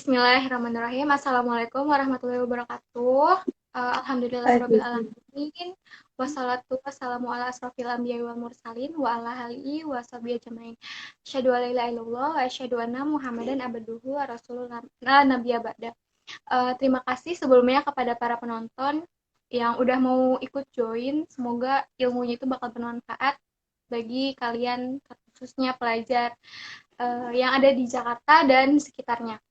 Bismillahirrahmanirrahim. Assalamualaikum warahmatullahi wabarakatuh. Alhamdulillahirabbil alamin. Wassalatu wassalamu ala asrofil anbiya'i wal mursalin wa ala alihi wa sahbihi ajmain. Asyhadu an la ilaha illallah wa asyhadu anna Muhammadan abduhu wa rasuluh la nabiyya ba'da. Terima kasih sebelumnya kepada para penonton yang udah mau ikut join. Semoga ilmunya itu bakal bermanfaat bagi kalian, khususnya pelajar yang ada di Jakarta dan sekitarnya.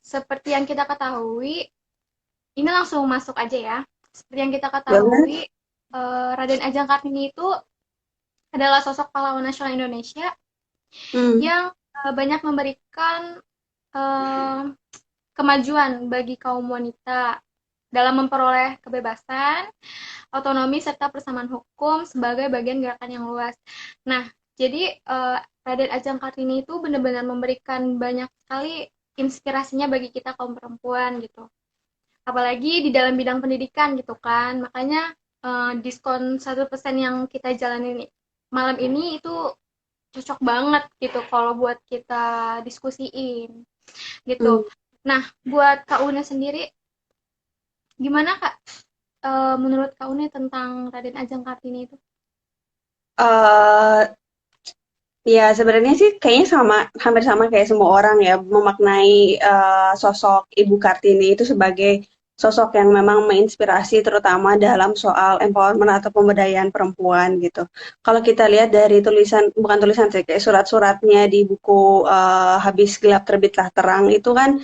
Seperti yang kita ketahui, ini langsung masuk aja ya. Seperti yang kita Banget. ketahui, Raden Ajeng Kartini itu adalah sosok pahlawan nasional Indonesia Hmm. yang banyak memberikan eh, kemajuan bagi kaum wanita dalam memperoleh kebebasan, otonomi, serta persamaan hukum sebagai bagian gerakan yang luas. Nah, jadi Raden Ajeng Kartini itu benar-benar memberikan banyak sekali inspirasinya bagi kita kaum perempuan gitu. Apalagi di dalam bidang pendidikan gitu kan. Makanya diskon 1% yang kita jalani malam ini itu cocok banget gitu kalau buat kita diskusiin gitu. Hmm. Nah, buat Kak Una sendiri, gimana Kak menurut Kak Una tentang Raden Ajeng Kartini itu? eh ya sebenarnya sih kayaknya hampir sama kayak semua orang ya memaknai sosok Ibu Kartini itu sebagai sosok yang memang menginspirasi terutama dalam soal empowerment atau pemberdayaan perempuan gitu. Kalau kita lihat dari tulisan, bukan tulisan sih, kayak surat-suratnya di buku Habis Gelap Terbitlah Terang itu kan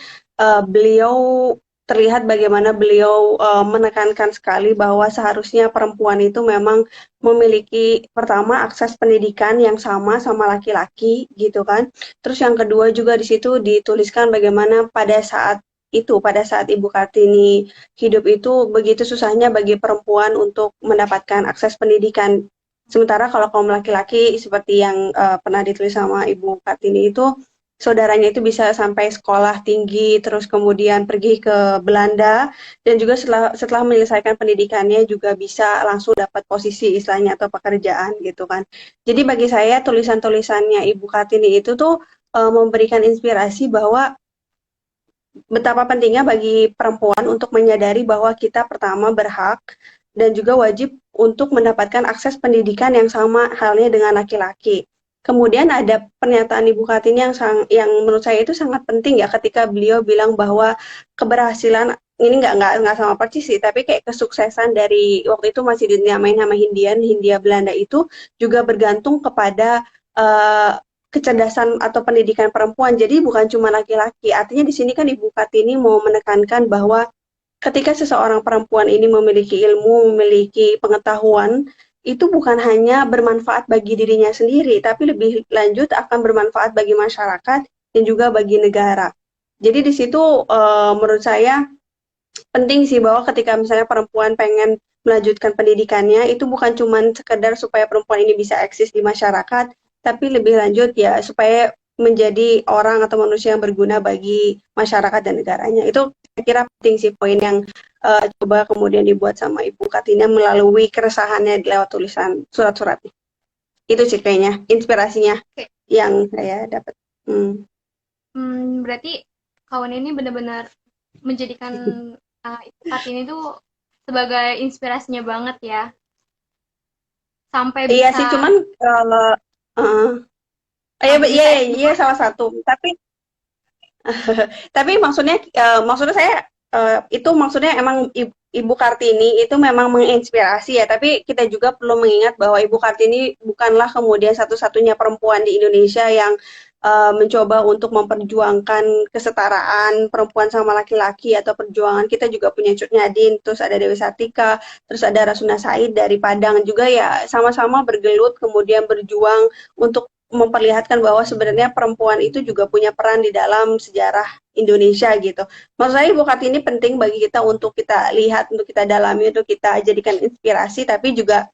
beliau terlihat bagaimana beliau menekankan sekali bahwa seharusnya perempuan itu memang memiliki pertama akses pendidikan yang sama sama laki-laki gitu kan. Terus yang kedua juga di situ dituliskan bagaimana pada saat Ibu Kartini hidup itu begitu susahnya bagi perempuan untuk mendapatkan akses pendidikan. Sementara kalau kaum laki-laki seperti yang pernah ditulis sama Ibu Kartini itu saudaranya itu bisa sampai sekolah tinggi terus kemudian pergi ke Belanda dan juga setelah menyelesaikan pendidikannya juga bisa langsung dapat posisi istilahnya atau pekerjaan gitu kan. Jadi bagi saya tulisan-tulisannya Ibu Kartini itu tuh memberikan inspirasi bahwa betapa pentingnya bagi perempuan untuk menyadari bahwa kita pertama berhak dan juga wajib untuk mendapatkan akses pendidikan yang sama halnya dengan laki-laki. Kemudian ada pernyataan Ibu Kartini yang menurut saya itu sangat penting ya ketika beliau bilang bahwa keberhasilan ini nggak sama persis sih, tapi kayak kesuksesan dari waktu itu masih dinamain sama Hindia Belanda itu juga bergantung kepada uh, kecerdasan atau pendidikan perempuan. Jadi bukan cuma laki-laki. Artinya di sini kan Ibu Kartini mau menekankan bahwa ketika seseorang perempuan ini memiliki ilmu, memiliki pengetahuan, itu bukan hanya bermanfaat bagi dirinya sendiri, tapi lebih lanjut akan bermanfaat bagi masyarakat dan juga bagi negara. Jadi di situ menurut saya penting sih bahwa ketika misalnya perempuan pengen melanjutkan pendidikannya itu bukan cuma sekedar supaya perempuan ini bisa eksis di masyarakat, tapi lebih lanjut ya supaya menjadi orang atau manusia yang berguna bagi masyarakat dan negaranya. Itu saya kira penting sih poin yang coba kemudian dibuat sama Ibu Kartina melalui keresahannya lewat tulisan surat-suratnya. Itu sih kayaknya inspirasinya Oke, yang saya dapat. Hmm. berarti kawan ini benar-benar menjadikan Ibu Kartini itu sebagai inspirasinya banget ya, sampai Iya sih, bisa cuman kalau iya, sampai iya, bisa iya, iya, S2. salah satu. Tapi maksudnya saya itu maksudnya emang Ibu Kartini itu memang menginspirasi ya. Tapi kita juga perlu mengingat bahwa Ibu Kartini bukanlah kemudian satu-satunya perempuan di Indonesia yang mencoba untuk memperjuangkan kesetaraan perempuan sama laki-laki atau perjuangan kita juga punya Cut Nyadin, terus ada Dewi Sartika, terus ada Rasuna Said dari Padang juga ya sama-sama bergelut kemudian berjuang untuk memperlihatkan bahwa sebenarnya perempuan itu juga punya peran di dalam sejarah Indonesia gitu. Maksud saya Ibu Kartini penting bagi kita untuk kita lihat, untuk kita dalami, untuk kita jadikan inspirasi, tapi juga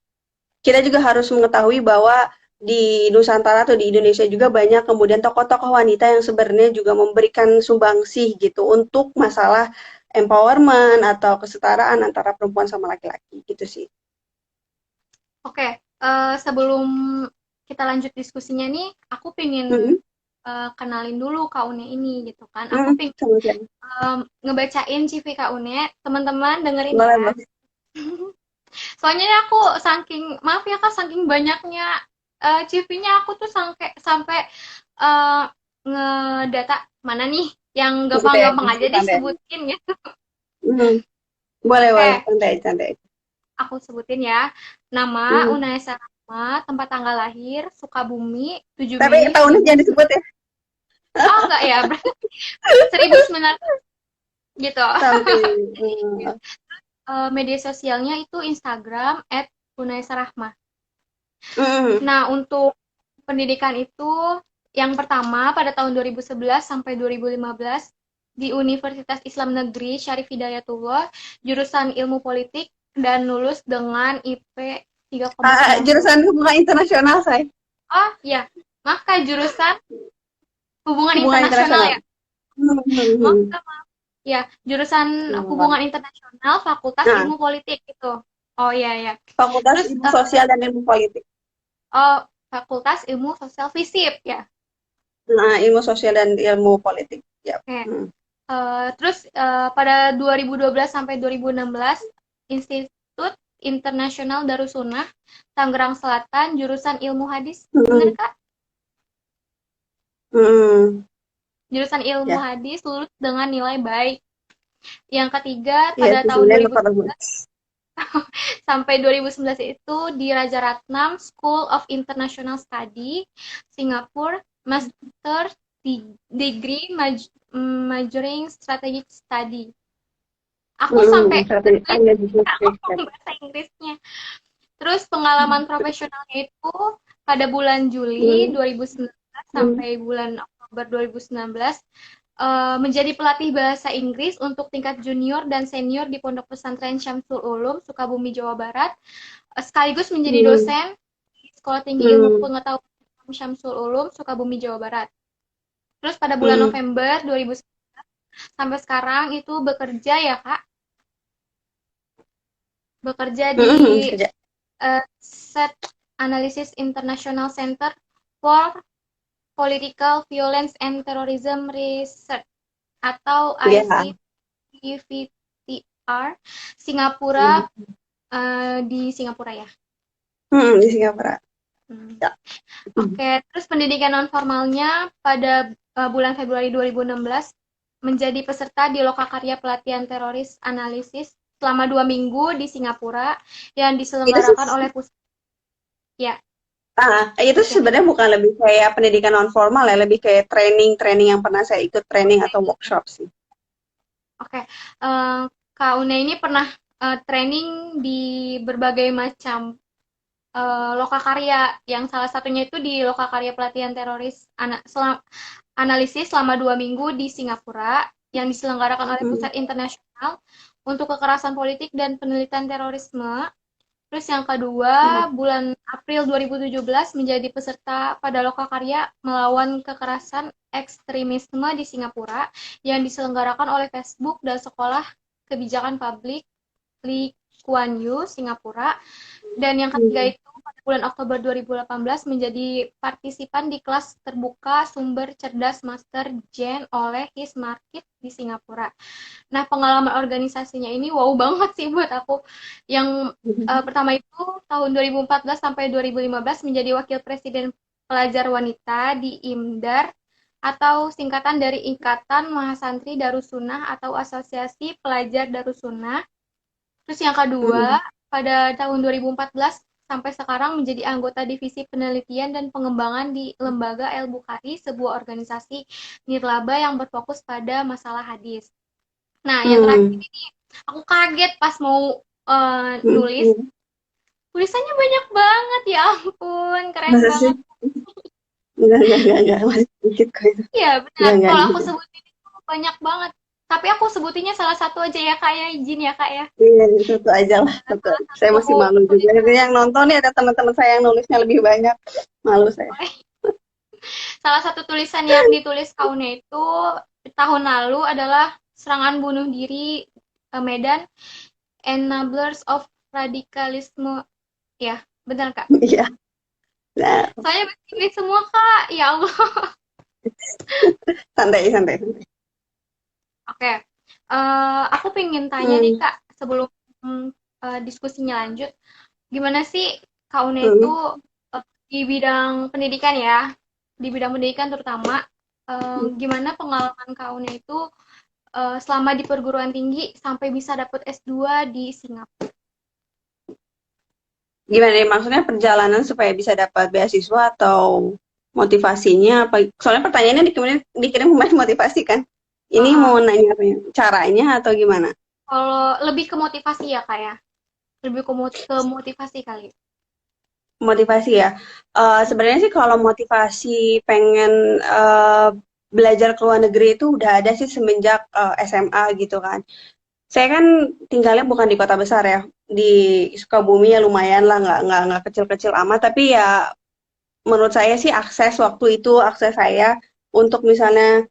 kita juga harus mengetahui bahwa di Nusantara atau di Indonesia juga banyak kemudian tokoh-tokoh wanita yang sebenarnya juga memberikan sumbangsih gitu untuk masalah empowerment atau kesetaraan antara perempuan sama laki-laki gitu sih. Oke, sebelum kita lanjut diskusinya nih, aku pengen Mm-mm. kenalin dulu Kak Une ini gitu kan. Aku pengen Sama-sama. ngebacain CV Kak Une, teman-teman dengerin Boleh, ya. boleh. Soalnya aku saking maaf ya Kak, saking banyaknya CV-nya aku tuh sampai sampai eh, ngedata mana nih yang Santai gampang-gampang aja, aja santai aja. disebutin gitu. Hmm, boleh, boleh. Oke, Santai, santai. aku sebutin ya. Nama Hmm. Unesa Rahma, tempat tanggal lahir Sukabumi, 7 Tapi Mei tahunnya 1000. jangan disebut ya. Oh enggak ya, berarti 1900 gitu. Santai. Media sosialnya itu Instagram @unaisarahma. Hmm. Nah, untuk pendidikan itu yang pertama pada tahun 2011 sampai 2015 di Universitas Islam Negeri Syarif Hidayatullah, jurusan Ilmu Politik dan lulus dengan IP 3,90. Jurusan hubungan internasional, saya. Oh, ya. Maaf Kak, jurusan Hubungan Hubungan Internasional internasional. ya. Hmm, hmm, Maaf hmm. Kak, maaf. Ya, jurusan Hmm. Hubungan Internasional Fakultas Nah, Ilmu Politik itu. Oh iya ya. Fakultas Terus Ilmu Sosial dan Ilmu Politik. oh, Fakultas Ilmu Sosial FISIP ya. Nah, Ilmu Sosial dan Ilmu Politik. Ya. Oke. Hmm. Terus pada 2012 sampai 2016 Institut Internasional Darussunnah Tangerang Selatan jurusan Ilmu Hadis. Benar Hmm. Kak? Hmm. Jurusan Ilmu Ya. Hadis lulus dengan nilai baik. Yang ketiga Iya, pada tahun sebenarnya 2000 lupa dulu. sampai 2011 itu di Raja Ratnam School of International Study Singapura, Master Degree Majoring Strategic Study. Aku sampai Strategi tanya di ngomong bahasa Inggrisnya. Terus pengalaman profesionalnya itu pada bulan Juli Hmm. 2019 Hmm. sampai bulan Oktober 2019 menjadi pelatih bahasa Inggris untuk tingkat junior dan senior di Pondok Pesantren Syamsul Ulum, Sukabumi, Jawa Barat, sekaligus menjadi Hmm. dosen di Sekolah Tinggi Ilmu Hmm. Pengetahuan Syamsul Ulum, Sukabumi, Jawa Barat. Terus pada bulan Hmm. November 2019 sampai sekarang itu bekerja ya Kak, bekerja di Hmm. Kerja. Set Analysis International Center for Political Violence and Terrorism Research atau Ya. ICVTR Singapura, Hmm. di Singapura ya. Di Singapura. Hmm. Ya. Oke, terus pendidikan non formalnya pada bulan Februari 2016 menjadi peserta di Lokakarya Pelatihan Teroris Analisis selama 2 minggu di Singapura yang Itu sih, diselenggarakan oleh pusat ya. itu Terus yang sebenarnya bukan lebih kayak pendidikan non formal ya, lebih kayak training yang pernah saya ikut training atau workshop sih. oke, Kak Une ini pernah training di berbagai macam lokakarya yang salah satunya itu di Lokakarya Pelatihan Teroris Analisis selama 2 minggu di Singapura yang diselenggarakan oleh Hmm. Pusat Internasional untuk Kekerasan Politik dan Penelitian Terorisme. Terus yang Hmm. kedua, bulan April 2017 menjadi peserta pada Lokakarya Melawan Kekerasan Ekstremisme di Singapura yang diselenggarakan oleh Facebook dan Sekolah Kebijakan Publik Lee Kuan Yew, Singapura. Dan yang ketiga Hmm. itu pada bulan Oktober 2018 menjadi partisipan di kelas terbuka sumber cerdas Master Gen oleh His Market di Singapura. Nah, pengalaman organisasinya ini wow banget sih buat aku. Yang pertama itu tahun 2014 sampai 2015 menjadi wakil presiden pelajar wanita di IMDAR atau singkatan dari Ikatan Mahasantri Darussunnah atau Asosiasi Pelajar Darussunnah. Terus yang kedua, Hmm. pada tahun 2014 sampai sekarang menjadi anggota divisi penelitian dan pengembangan di Lembaga El Bukhari, sebuah organisasi nirlaba yang berfokus pada masalah hadis. Nah, yang terakhir Hmm. ini aku kaget pas mau Hmm. nulis, Hmm. tulisannya banyak banget ya ampun, keren Masa sih? banget. Enggak, masih sedikit kok itu. Iya, benar. Enggak Kalau aku gitu. sebutin itu banyak banget. Tapi aku sebutinnya salah satu aja ya, Kak ya. Izin ya, Kak ya. Iya, satu aja lah, satu. Salah Saya satu masih malu juga. Jadi tulisan. yang nonton nih ada teman-teman saya yang nulisnya lebih banyak. Malu saya. Salah satu tulisan yang ditulis Kaune itu tahun lalu adalah serangan bunuh diri Medan, Enablers of Radikalisme. Ya, benar Kak. Iya. Nah, Soalnya bahasa Inggris semua Kak. Ya Allah. Santai, santai, santai. Oke, aku pengen tanya nih Hmm, Kak, sebelum diskusinya lanjut, gimana sih Kak Une itu hmm. di bidang pendidikan ya, di bidang pendidikan terutama, gimana pengalaman Kak Une itu selama di perguruan tinggi sampai bisa dapet S2 di Singapura? Gimana nih maksudnya perjalanan supaya bisa dapat beasiswa atau motivasinya apa? Soalnya pertanyaannya dikirim kemarin motivasi kan? Ini mau Heeh. nanya apa ya? Caranya atau gimana? Kalau lebih ke motivasi ya Kak ya, lebih ke motivasi kali. Motivasi ya. Sebenarnya sih kalau motivasi pengen belajar ke luar negeri itu udah ada sih semenjak SMA gitu kan. Saya kan tinggalnya bukan di kota besar ya, di Sukabumi ya lumayan lah, nggak kecil-kecil amat. Tapi ya menurut saya sih akses saya untuk misalnya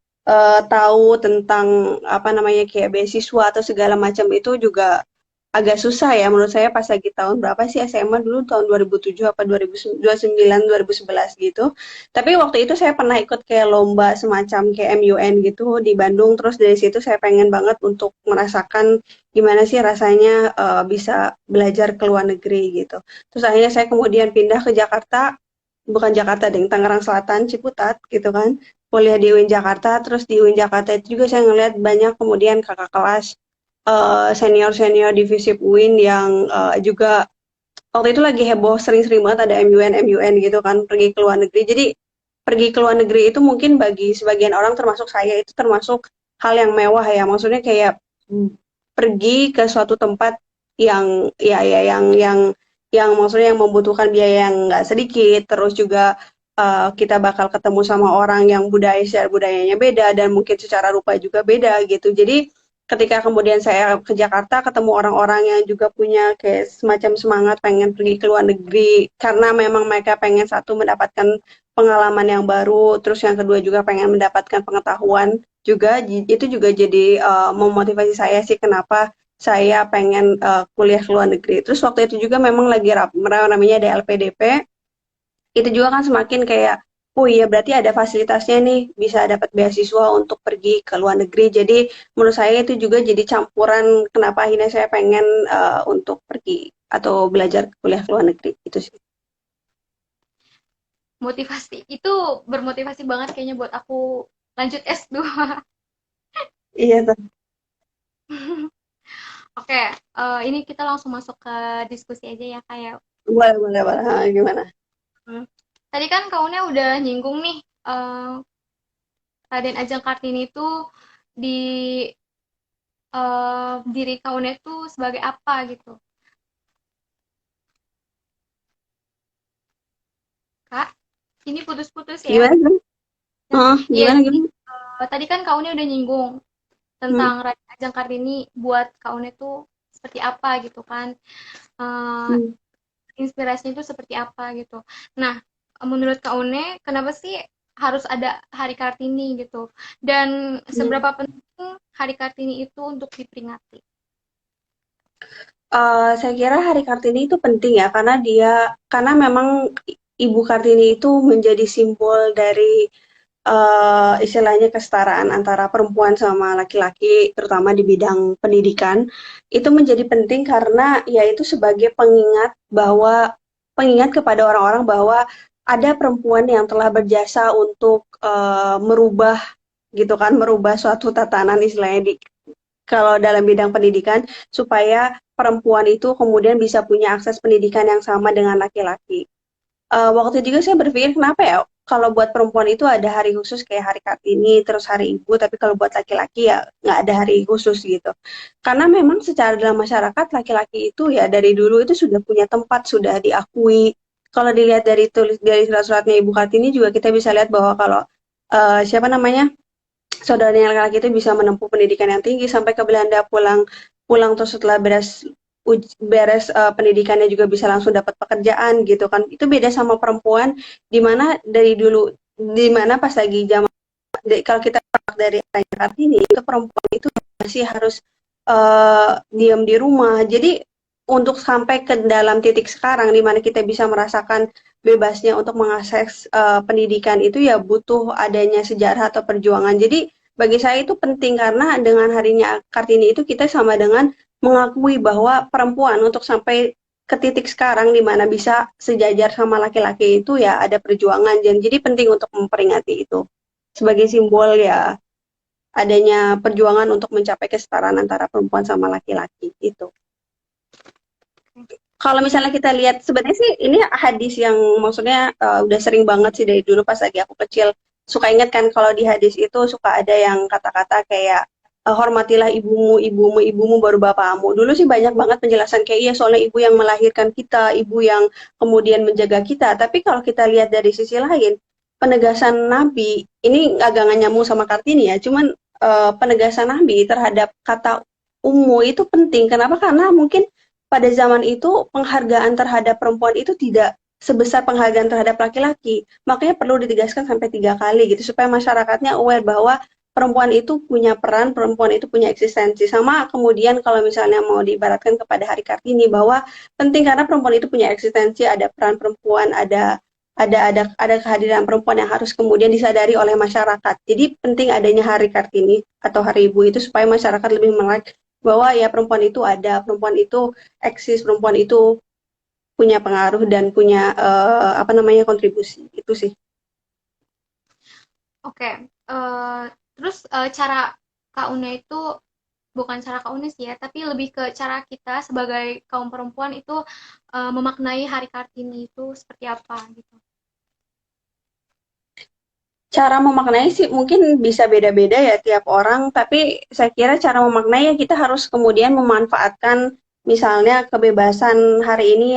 tahu tentang apa namanya kayak beasiswa atau segala macam itu juga agak susah ya menurut saya pas lagi tahun berapa sih SMA dulu tahun 2007 apa 2009 2011 gitu. Tapi waktu itu saya pernah ikut kayak lomba semacam kayak MUN gitu di Bandung terus dari situ saya pengen banget untuk merasakan gimana sih rasanya bisa belajar ke luar negeri gitu. Terus akhirnya saya kemudian pindah ke Jakarta, bukan Jakarta deh, Tangerang Selatan, Ciputat gitu kan. Kuliah di UIN Jakarta, terus di UIN Jakarta itu juga saya ngeliat banyak kemudian kakak kelas senior-senior divisi UIN yang juga waktu itu lagi heboh sering-sering banget ada MUN gitu kan pergi ke luar negeri. Jadi pergi ke luar negeri itu mungkin bagi sebagian orang termasuk saya itu termasuk hal yang mewah ya. Maksudnya kayak pergi ke suatu tempat yang ya yang maksudnya yang membutuhkan biaya yang nggak sedikit. Terus juga kita bakal ketemu sama orang yang secara budayanya beda dan mungkin secara rupa juga beda gitu. Jadi ketika kemudian saya ke Jakarta ketemu orang-orang yang juga punya kayak semacam semangat pengen pergi ke luar negeri karena memang mereka pengen satu mendapatkan pengalaman yang baru, terus yang kedua juga pengen mendapatkan pengetahuan juga itu juga jadi memotivasi saya sih kenapa saya pengen kuliah ke luar negeri. Terus waktu itu juga memang lagi namanya ada LPDP, itu juga kan semakin kayak oh iya berarti ada fasilitasnya nih bisa dapat beasiswa untuk pergi ke luar negeri. Jadi menurut saya itu juga jadi campuran kenapa akhirnya saya pengen untuk pergi atau belajar kuliah ke luar negeri itu sih. Motivasi itu bermotivasi banget kayaknya buat aku lanjut S2. Iya tuh. Oke, ini kita langsung masuk ke diskusi aja ya kayak. Boleh, boleh, boleh. Ha, gimana? Tadi kan kaunnya udah nyinggung nih, Raden Ajeng Kartini itu di diri kaunnya itu sebagai apa gitu, Kak? Ini putus-putus ya. Gimana? Gimana? Nah, iya Gimana jadi gimana? tadi kan kaunnya udah nyinggung Hmm, tentang Raden Ajeng Kartini buat kaunnya itu seperti apa gitu kan. Eh, hmm, Inspirasinya itu seperti apa gitu. Nah, menurut Kak Une, kenapa sih harus ada Hari Kartini gitu? Dan hmm. seberapa penting Hari Kartini itu untuk diperingati? Saya kira Hari Kartini itu penting ya karena memang Ibu Kartini itu menjadi simbol dari istilahnya kesetaraan antara perempuan sama laki-laki, terutama di bidang pendidikan, itu menjadi penting karena ya itu sebagai pengingat kepada orang-orang bahwa ada perempuan yang telah berjasa untuk merubah gitu kan, merubah suatu tatanan istilahnya kalau dalam bidang pendidikan supaya perempuan itu kemudian bisa punya akses pendidikan yang sama dengan laki-laki. Waktu itu juga saya berpikir kenapa ya kalau buat perempuan itu ada hari khusus kayak hari Kartini, terus hari Ibu, tapi kalau buat laki-laki ya nggak ada hari khusus gitu. Karena memang secara dalam masyarakat laki-laki itu ya dari dulu itu sudah punya tempat, sudah diakui. Kalau dilihat dari surat-suratnya Ibu Kartini juga kita bisa lihat bahwa kalau siapa namanya saudaranya laki-laki itu bisa menempuh pendidikan yang tinggi sampai ke Belanda pulang pulang terus setelah beres pendidikannya juga bisa langsung dapat pekerjaan gitu kan itu beda sama perempuan di mana dari dulu di mana pas lagi zaman kalau kita dari Kartini itu perempuan itu masih harus diam di rumah jadi untuk sampai ke dalam titik sekarang di mana kita bisa merasakan bebasnya untuk mengakses pendidikan itu ya butuh adanya sejarah atau perjuangan. Jadi bagi saya itu penting karena dengan harinya Kartini itu kita sama dengan mengakui bahwa perempuan untuk sampai ke titik sekarang di mana bisa sejajar sama laki-laki itu ya ada perjuangan dan jadi penting untuk memperingati itu sebagai simbol ya adanya perjuangan untuk mencapai kesetaraan antara perempuan sama laki-laki itu. Kalau misalnya kita lihat sebenarnya sih ini hadis yang maksudnya udah sering banget sih dari dulu pas lagi aku kecil suka ingat kan kalau di hadis itu suka ada yang kata-kata kayak hormatilah ibumu, ibumu, ibumu baru bapakmu. Dulu sih banyak banget penjelasan kayak iya soalnya ibu yang melahirkan kita, ibu yang kemudian menjaga kita. Tapi kalau kita lihat dari sisi lain, penegasan Nabi ini agak nggak nyambung sama Kartini ya, cuman penegasan Nabi terhadap kata ummu itu penting. Kenapa? Karena mungkin pada zaman itu penghargaan terhadap perempuan itu tidak sebesar penghargaan terhadap laki-laki. Makanya perlu ditegaskan sampai 3 kali gitu supaya masyarakatnya aware bahwa perempuan itu punya peran, perempuan itu punya eksistensi. Sama kemudian kalau misalnya mau diibaratkan kepada Hari Kartini bahwa penting karena perempuan itu punya eksistensi, ada peran perempuan, ada kehadiran perempuan yang harus kemudian disadari oleh masyarakat. Jadi penting adanya Hari Kartini atau Hari Ibu itu supaya masyarakat lebih melek bahwa ya perempuan itu ada, perempuan itu eksis, perempuan itu punya pengaruh dan punya apa namanya kontribusi itu sih. Oke, terus cara Kak Una itu bukan cara Kak Una sih ya, tapi lebih ke cara kita sebagai kaum perempuan itu memaknai Hari Kartini itu seperti apa gitu. Cara memaknai sih mungkin bisa beda-beda ya tiap orang, tapi saya kira cara memaknai ya kita harus kemudian memanfaatkan misalnya kebebasan hari ini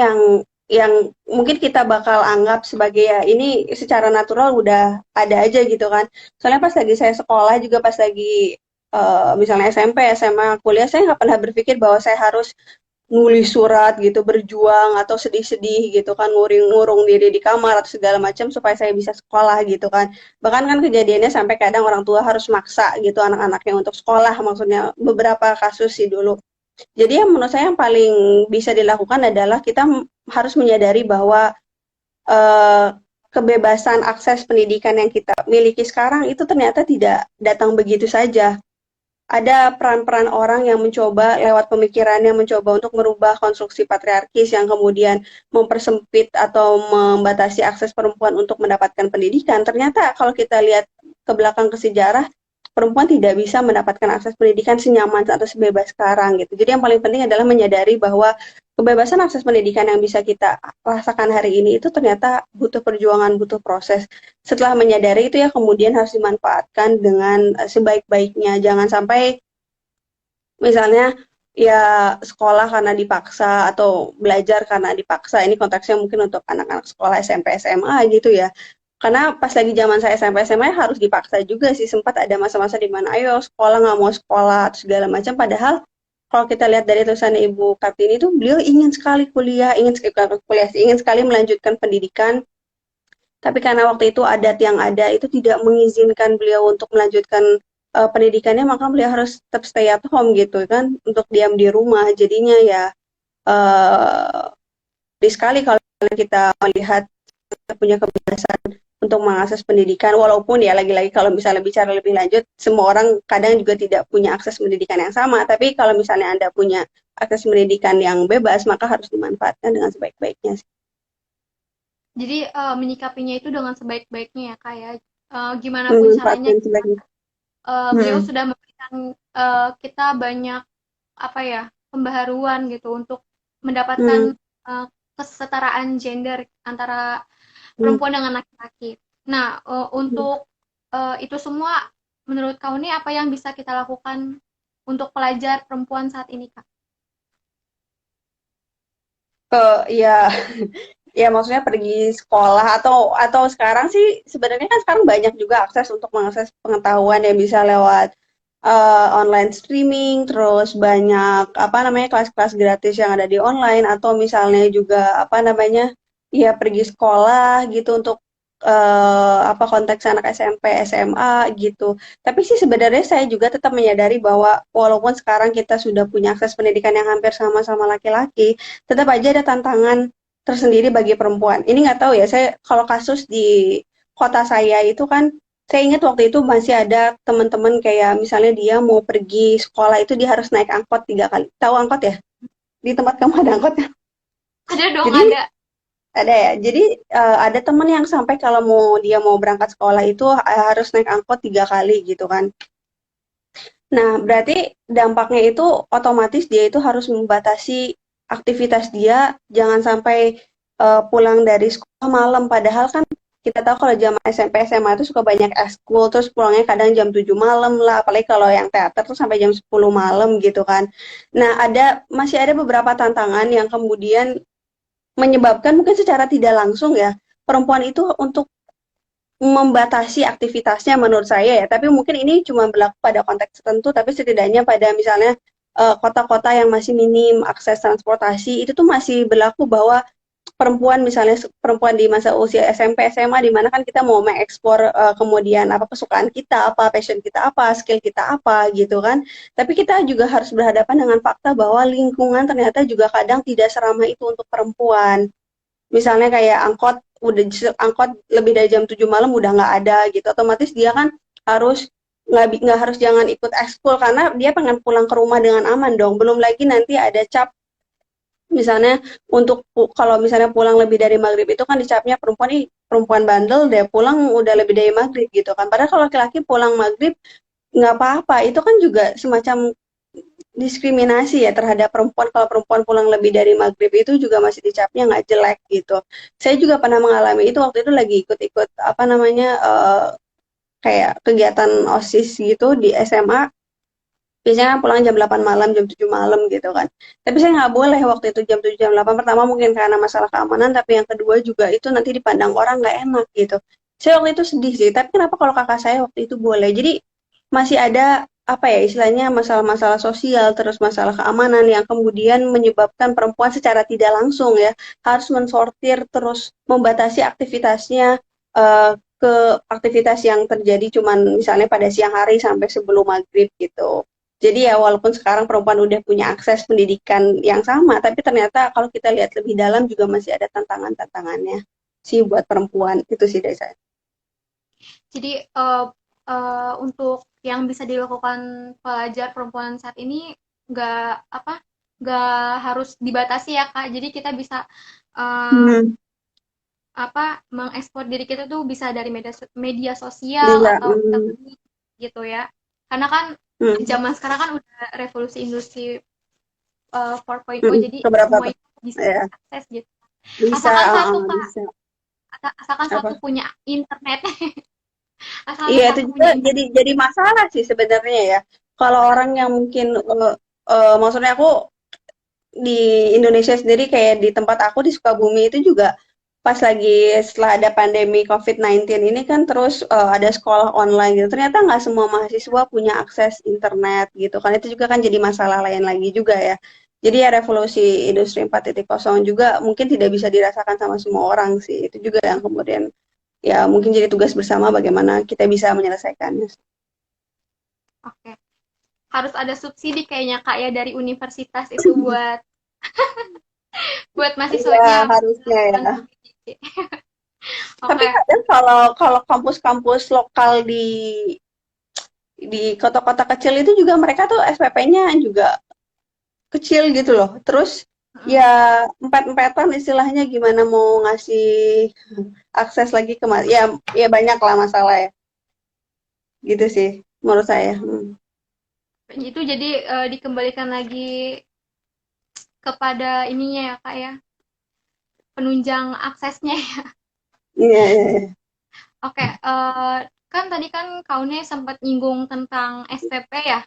yang mungkin kita bakal anggap sebagai ya ini secara natural udah ada aja gitu kan. Soalnya pas lagi saya sekolah juga pas lagi misalnya SMP, SMA, kuliah saya nggak pernah berpikir bahwa saya harus nulis surat gitu, berjuang atau sedih-sedih gitu kan, ngurung diri di kamar atau segala macam supaya saya bisa sekolah gitu kan. Bahkan kan kejadiannya sampai kadang orang tua harus maksa gitu anak-anaknya untuk sekolah, maksudnya beberapa kasus sih dulu. Jadi yang menurut saya yang paling bisa dilakukan adalah kita harus menyadari bahwa eh, kebebasan akses pendidikan yang kita miliki sekarang itu ternyata tidak datang begitu saja ada peran-peran orang yang mencoba lewat pemikirannya mencoba untuk merubah konstruksi patriarkis yang kemudian mempersempit atau membatasi akses perempuan untuk mendapatkan pendidikan. Ternyata kalau kita lihat ke belakang ke sejarah, perempuan tidak bisa mendapatkan akses pendidikan senyaman atau sebebas sekarang gitu. Jadi yang paling penting adalah menyadari bahwa kebebasan akses pendidikan yang bisa kita rasakan hari ini itu ternyata butuh perjuangan, butuh proses. Setelah menyadari itu ya kemudian harus dimanfaatkan dengan sebaik-baiknya. Jangan sampai misalnya ya sekolah karena dipaksa atau belajar karena dipaksa. Ini konteksnya mungkin untuk anak-anak sekolah SMP, SMA gitu ya. Karena pas lagi zaman saya SMP, SMA harus dipaksa juga sih. Sempat ada masa-masa di mana ayo sekolah nggak mau sekolah atau segala macam. Padahal kalau kita lihat dari tulisan Ibu Kartini itu beliau ingin sekali kuliah, ingin sekali melanjutkan pendidikan. Tapi karena waktu itu adat yang ada itu tidak mengizinkan beliau untuk melanjutkan pendidikannya, maka beliau harus tetap stay at home gitu kan, untuk diam di rumah. Jadinya ya uh, sekali kalau kita melihat kita punya kebebasan untuk mengakses pendidikan, walaupun ya lagi-lagi kalau misalnya bicara lebih lanjut, semua orang kadang juga tidak punya akses pendidikan yang sama, tapi kalau misalnya Anda punya akses pendidikan yang bebas, maka harus dimanfaatkan dengan sebaik-baiknya. Jadi menyikapinya itu dengan sebaik-baiknya ya Kak ya. Gimana pun caranya Memanfaatkan sebaik-baiknya. beliau sudah memberikan kita banyak apa ya pembaharuan gitu untuk mendapatkan Hmm. kesetaraan gender antara Hmm. perempuan dengan laki-laki. Nah, Hmm. untuk itu semua menurut kau nih apa yang bisa kita lakukan untuk pelajar perempuan saat ini, Kak? Ya, ya maksudnya pergi sekolah atau sekarang sih sebenarnya kan sekarang banyak juga akses untuk mengakses pengetahuan yang bisa lewat online streaming, terus banyak apa namanya kelas-kelas gratis yang ada di online atau misalnya juga apa namanya ya pergi sekolah gitu untuk apa konteks anak SMP, SMA gitu. Tapi sih sebenarnya saya juga tetap menyadari bahwa walaupun sekarang kita sudah punya akses pendidikan yang hampir sama-sama laki-laki, tetap aja ada tantangan tersendiri bagi perempuan. Ini nggak tahu ya, saya kalau kasus di kota saya itu kan, saya ingat waktu itu masih ada teman-teman kayak misalnya dia mau pergi sekolah itu dia harus naik angkot 3 kali. Tahu angkot ya? Di tempat kamu ada angkot ya? Ada dong, Jadi ada. ada ya. Jadi ada teman yang sampai kalau dia mau berangkat sekolah itu harus naik angkot 3 kali gitu kan. Nah, berarti dampaknya itu otomatis dia itu harus membatasi aktivitas dia, jangan sampai pulang dari sekolah malam. Padahal kan kita tahu kalau zaman SMP SMA itu suka banyak ekskul, terus pulangnya kadang jam 7 malam lah, apalagi kalau yang teater tuh sampai jam 10 malam gitu kan. Nah, masih ada beberapa tantangan yang kemudian menyebabkan mungkin secara tidak langsung ya, perempuan itu untuk membatasi aktivitasnya menurut saya ya, tapi mungkin ini cuma berlaku pada konteks tertentu, tapi setidaknya pada misalnya kota-kota yang masih minim akses transportasi, itu tuh masih berlaku bahwa perempuan misalnya perempuan di masa usia SMP, SMA, di mana kan kita mau mengekspor kemudian apa kesukaan kita, apa passion kita, apa skill kita apa gitu kan. Tapi kita juga harus berhadapan dengan fakta bahwa lingkungan ternyata juga kadang tidak seramah itu untuk perempuan. Misalnya kayak angkot lebih dari jam 7 malam udah nggak ada gitu, otomatis dia kan harus nggak harus jangan ikut ekskul karena dia pengen pulang ke rumah dengan aman dong. Belum lagi nanti ada cap misalnya kalau misalnya pulang lebih dari maghrib itu kan dicapnya perempuan nih perempuan bandel deh pulang udah lebih dari maghrib gitu kan. Padahal kalau laki-laki pulang maghrib nggak apa-apa, itu kan juga semacam diskriminasi ya terhadap perempuan. Kalau perempuan pulang lebih dari maghrib itu juga masih dicapnya nggak jelek gitu. Saya juga pernah mengalami itu waktu itu lagi ikut-ikut apa namanya kayak kegiatan OSIS gitu di SMA. Biasanya pulang jam 8 malam, jam 7 malam gitu kan. Tapi saya nggak boleh waktu itu jam 7 jam 8. Pertama mungkin karena masalah keamanan, tapi yang kedua juga itu nanti dipandang orang nggak enak gitu. Saya waktu itu sedih sih, tapi kenapa kalau kakak saya waktu itu boleh? Jadi masih ada apa ya istilahnya masalah-masalah sosial terus masalah keamanan yang kemudian menyebabkan perempuan secara tidak langsung ya harus mensortir terus membatasi aktivitasnya ke aktivitas yang terjadi cuman misalnya pada siang hari sampai sebelum maghrib gitu. Jadi ya walaupun sekarang perempuan udah punya akses pendidikan yang sama, tapi ternyata kalau kita lihat lebih dalam juga masih ada tantangan-tantangannya sih buat perempuan. Itu sih dari saya. Jadi untuk yang bisa dilakukan pelajar perempuan saat ini nggak apa nggak harus dibatasi ya Kak. Jadi kita bisa eh, Hmm, mengekspor diri kita tuh bisa dari media sosial bisa. atau teknik gitu ya. Karena kan Hmm, zaman sekarang kan udah revolusi industri 4.0, jadi Keberapa semua tuh? itu bisa Ya, diakses gitu. bisa, Asalkan satu Kak, bisa. asalkan satu Apa? punya internet, asalkan Iya itu satu juga punya internet. jadi masalah sih sebenarnya ya. Kalau orang yang mungkin maksudnya aku di Indonesia sendiri kayak di tempat aku di Sukabumi itu juga pas lagi setelah ada pandemi COVID-19 ini kan terus ada sekolah online gitu. Ternyata nggak semua mahasiswa punya akses internet gitu kan. Itu juga kan jadi masalah lain lagi juga ya. Jadi ya revolusi industri 4.0 juga mungkin tidak bisa dirasakan sama semua orang sih. Itu juga yang kemudian ya mungkin jadi tugas bersama bagaimana kita bisa menyelesaikannya. Oke, harus ada subsidi kayaknya Kak ya dari universitas itu buat Iya, mahasiswanya harusnya ya. melakukan PJJ. Tapi Oke. kadang kalau kalau kampus-kampus lokal di kota-kota kecil itu juga mereka tuh SPP-nya juga kecil gitu loh. Terus Mm. ya empet-empetan istilahnya gimana mau ngasih akses lagi ya banyak lah masalah ya. Gitu sih menurut saya. Itu jadi dikembalikan lagi kepada ininya ya Kak ya, penunjang aksesnya. Iya, iya, iya. Oke, kan tadi kan kaunnya sempat nyinggung tentang SPP ya.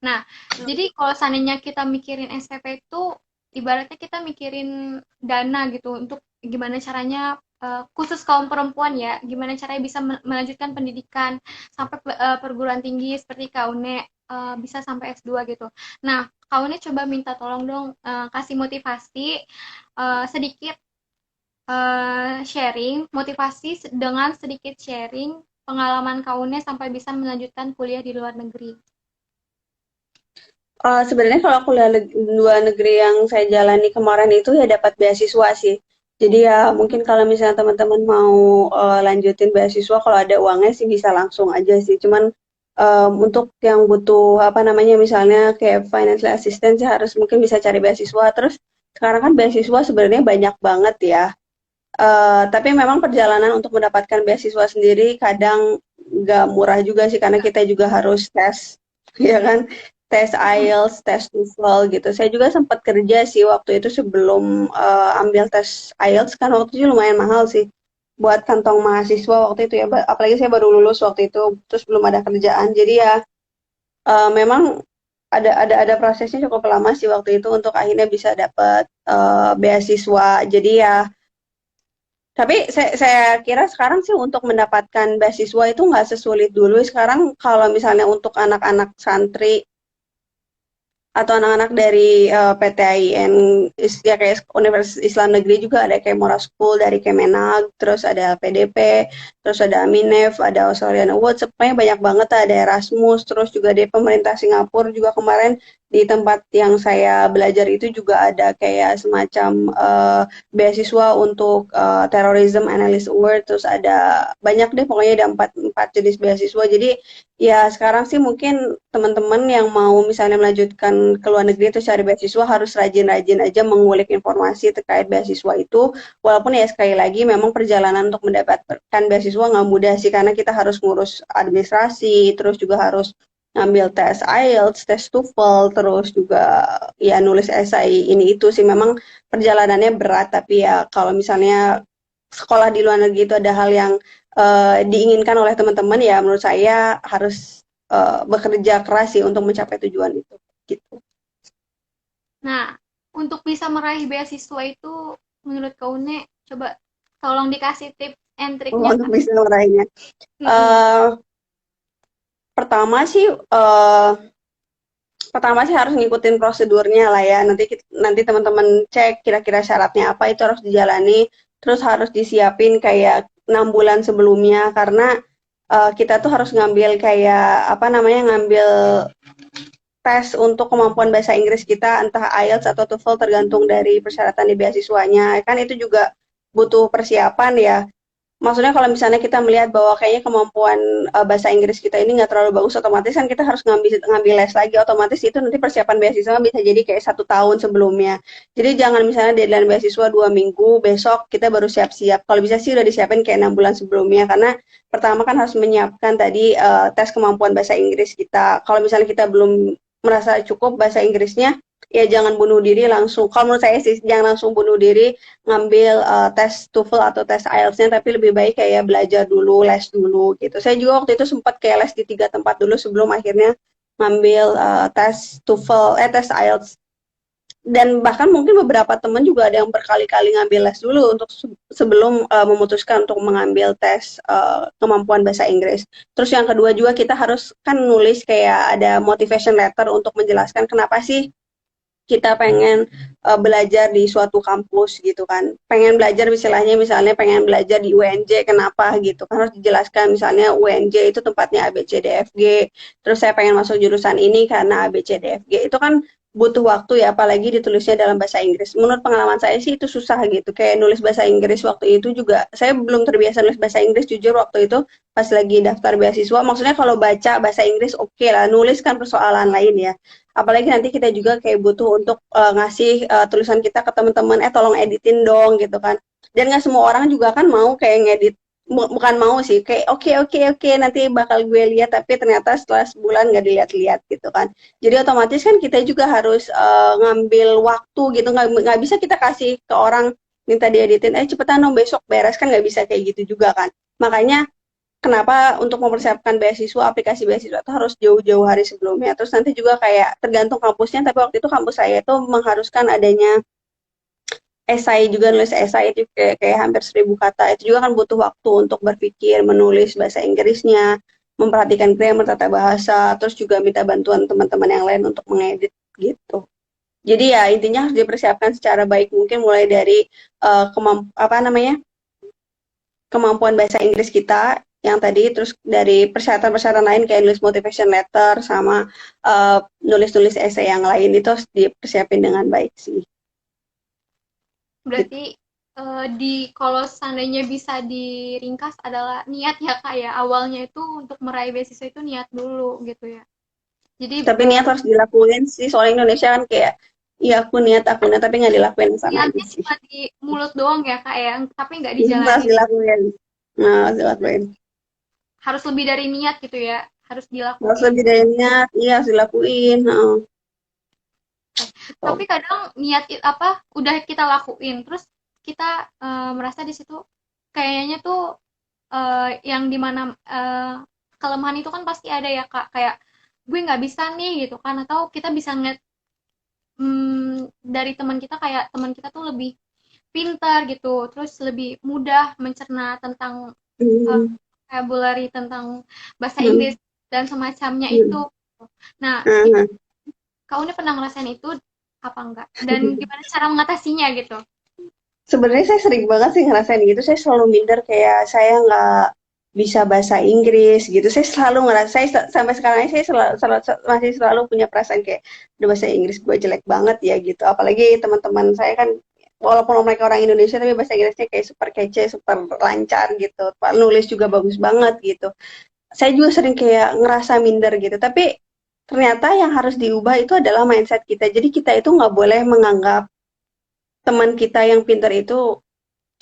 Nah, jadi kalau seandainya kita mikirin SPP itu, ibaratnya kita mikirin dana gitu untuk gimana caranya khusus kaum perempuan ya, gimana caranya bisa melanjutkan pendidikan sampai perguruan tinggi seperti Kaune bisa sampai S2 gitu. Nah, Kaune coba minta tolong dong kasih motivasi sedikit sharing, motivasi dengan sedikit sharing pengalaman Kaune sampai bisa melanjutkan kuliah di luar negeri. Sebenarnya kalau kuliah luar negeri yang saya jalani kemarin itu ya dapat beasiswa sih. Jadi ya mungkin kalau misalnya teman-teman mau lanjutin beasiswa, kalau ada uangnya sih bisa langsung aja sih. Cuman untuk yang butuh apa namanya misalnya kayak financial assistance sih harus mungkin bisa cari beasiswa. Terus sekarang kan beasiswa sebenarnya banyak banget ya. Tapi memang perjalanan untuk mendapatkan beasiswa sendiri kadang nggak murah juga sih karena kita juga harus tes, ya kan? Tes Mm-mm. IELTS, tes TOEFL gitu. Saya juga sempat kerja sih waktu itu sebelum ambil tes IELTS kan waktu itu lumayan mahal sih buat kantong mahasiswa waktu itu ya. Apalagi saya baru lulus waktu itu, terus belum ada kerjaan. Jadi ya memang ada prosesnya cukup lama sih waktu itu untuk akhirnya bisa dapat beasiswa. Jadi ya tapi saya kira sekarang sih untuk mendapatkan beasiswa itu nggak sesulit dulu. Sekarang kalau misalnya untuk anak-anak santri atau anak-anak dari PTIN ya kayak Universitas Islam Negeri juga ada kayak Mora School dari Kemenag, terus ada PDP, terus ada Aminef, ada Australian Awards, sebenarnya banyak banget ada Erasmus, terus juga di pemerintah Singapura juga kemarin di tempat yang saya belajar itu juga ada kayak semacam beasiswa untuk Terrorism Analyst Award, terus ada banyak deh pokoknya ada empat jenis beasiswa. Jadi ya sekarang sih mungkin teman-teman yang mau misalnya melanjutkan ke luar negeri atau cari beasiswa harus rajin-rajin aja mengulik informasi terkait beasiswa itu. Walaupun ya sekali lagi memang perjalanan untuk mendapatkan beasiswa nggak mudah sih karena kita harus ngurus administrasi, terus juga harus ngambil tes IELTS, tes TOEFL, terus juga ya nulis esai ini itu sih memang perjalanannya berat tapi ya kalau misalnya sekolah di luar negeri itu ada hal yang diinginkan oleh teman-teman ya menurut saya harus bekerja keras sih untuk mencapai tujuan itu gitu. Nah, untuk bisa meraih beasiswa itu menurut Kak Une, coba tolong dikasih tips and triknya Untuk Kak. bisa meraihnya. Mm-mm. Eh pertama sih harus ngikutin prosedurnya lah ya. Nanti teman-teman cek kira-kira syaratnya apa itu harus dijalani. Terus harus disiapin kayak 6 bulan sebelumnya karena kita tuh harus ngambil kayak apa namanya ngambil tes untuk kemampuan bahasa Inggris kita entah IELTS atau TOEFL tergantung dari persyaratan di beasiswanya. Kan itu juga butuh persiapan ya. Maksudnya kalau misalnya kita melihat bahwa kayaknya kemampuan bahasa Inggris kita ini nggak terlalu bagus, otomatis kan kita harus ngambil ngambil les lagi. Otomatis itu nanti persiapan beasiswa bisa jadi kayak 1 tahun sebelumnya. Jadi jangan misalnya deadline beasiswa 2 minggu, besok kita baru siap-siap. Kalau bisa sih udah disiapin kayak 6 bulan sebelumnya, karena pertama kan harus menyiapkan tadi tes kemampuan bahasa Inggris kita. Kalau misalnya kita belum merasa cukup bahasa Inggrisnya, ya jangan bunuh diri langsung. Kalau menurut saya sih jangan langsung bunuh diri ngambil tes TOEFL atau tes IELTS-nya, tapi lebih baik kayak belajar dulu, les dulu gitu. Saya juga waktu itu sempat kayak les di 3 tempat dulu sebelum akhirnya ngambil tes TOEFL, tes IELTS. Dan bahkan mungkin beberapa teman juga ada yang berkali-kali ngambil les dulu untuk sebelum memutuskan untuk mengambil tes kemampuan bahasa Inggris. Terus yang kedua juga kita harus kan nulis kayak ada motivation letter untuk menjelaskan kenapa sih kita pengen belajar di suatu kampus gitu kan. Pengen belajar misalnya pengen belajar di UNJ kenapa gitu kan harus dijelaskan misalnya UNJ itu tempatnya ABCDFG. Terus saya pengen masuk jurusan ini karena ABCDFG. Itu kan butuh waktu ya apalagi ditulisnya dalam bahasa Inggris. Menurut pengalaman saya sih itu susah gitu. Kayak nulis bahasa Inggris waktu itu juga saya belum terbiasa nulis bahasa Inggris jujur waktu itu pas lagi daftar beasiswa. Maksudnya kalau baca bahasa Inggris oke lah, nulis kan persoalan lain ya. Apalagi nanti kita juga kayak butuh untuk ngasih tulisan kita ke teman-teman, tolong editin dong gitu kan. Dan nggak semua orang juga kan mau kayak ngedit, bukan mau sih, kayak oke oke oke nanti bakal gue lihat, tapi ternyata setelah sebulan nggak dilihat-lihat gitu kan. Jadi otomatis kan kita juga harus ngambil waktu gitu, nggak bisa kita kasih ke orang minta dieditin, cepetan dong besok beres kan nggak bisa kayak gitu juga kan. Makanya kenapa untuk mempersiapkan beasiswa, aplikasi beasiswa itu harus jauh-jauh hari sebelumnya. Terus nanti juga kayak tergantung kampusnya, tapi waktu itu kampus saya itu mengharuskan adanya esai juga, nulis esai itu kayak hampir 1.000 kata. Itu juga kan butuh waktu untuk berpikir, menulis bahasa Inggrisnya, memperhatikan grammar, tata bahasa, terus juga minta bantuan teman-teman yang lain untuk mengedit gitu. Jadi ya intinya harus dipersiapkan secara baik mungkin mulai dari apa namanya kemampuan bahasa Inggris kita yang tadi, terus dari persyaratan-persyaratan lain kayak nulis motivation letter sama nulis-nulis esai yang lain itu harus dipersiapin dengan baik sih. Berarti kalau seandainya bisa diringkas adalah niat ya Kak ya. Awalnya itu untuk meraih beasiswa itu niat dulu gitu ya. Jadi Tapi niat harus dilakuin sih, soalnya Indonesia kan kayak, iya aku niat, tapi nggak dilakuin sama aja niatnya sih. cuma di mulut doang ya Kak ya, tapi nggak Harus dijalanin. dilakuin. Nah, harus dilakuin. Harus lebih dari niat gitu ya, harus Harus dilakuin. lebih dari niat, iya harus dilakuin. Heeh, Tapi gitu. kadang niat apa udah kita lakuin, terus kita merasa di situ kayaknya tuh yang dimana kelemahan itu kan pasti ada ya Kak, kayak gue nggak bisa nih gitu kan, atau kita bisa ngeliat dari teman kita kayak teman kita tuh lebih pintar gitu, terus lebih mudah mencerna tentang uh, Hmm, vocabulary, tentang bahasa hmm, Inggris dan semacamnya hmm. itu. Nah, Heeh. kau ini pernah ngerasain itu apa enggak? Dan gimana cara mengatasinya gitu? Sebenarnya saya sering banget sih ngerasain gitu. Saya selalu minder kayak saya nggak bisa bahasa Inggris gitu. Saya selalu ngerasa, sampai sekarang ini saya masih selalu punya perasaan kayak, "Aduh, bahasa Inggris gue jelek banget ya," gitu. Apalagi teman-teman saya kan, walaupun mereka orang Indonesia, tapi bahasa Inggrisnya kayak super kece, super lancar gitu. Nulis juga bagus banget gitu. Saya juga sering kayak ngerasa minder gitu. Tapi ternyata yang harus diubah itu adalah mindset kita. Jadi kita itu nggak boleh menganggap teman kita yang pintar itu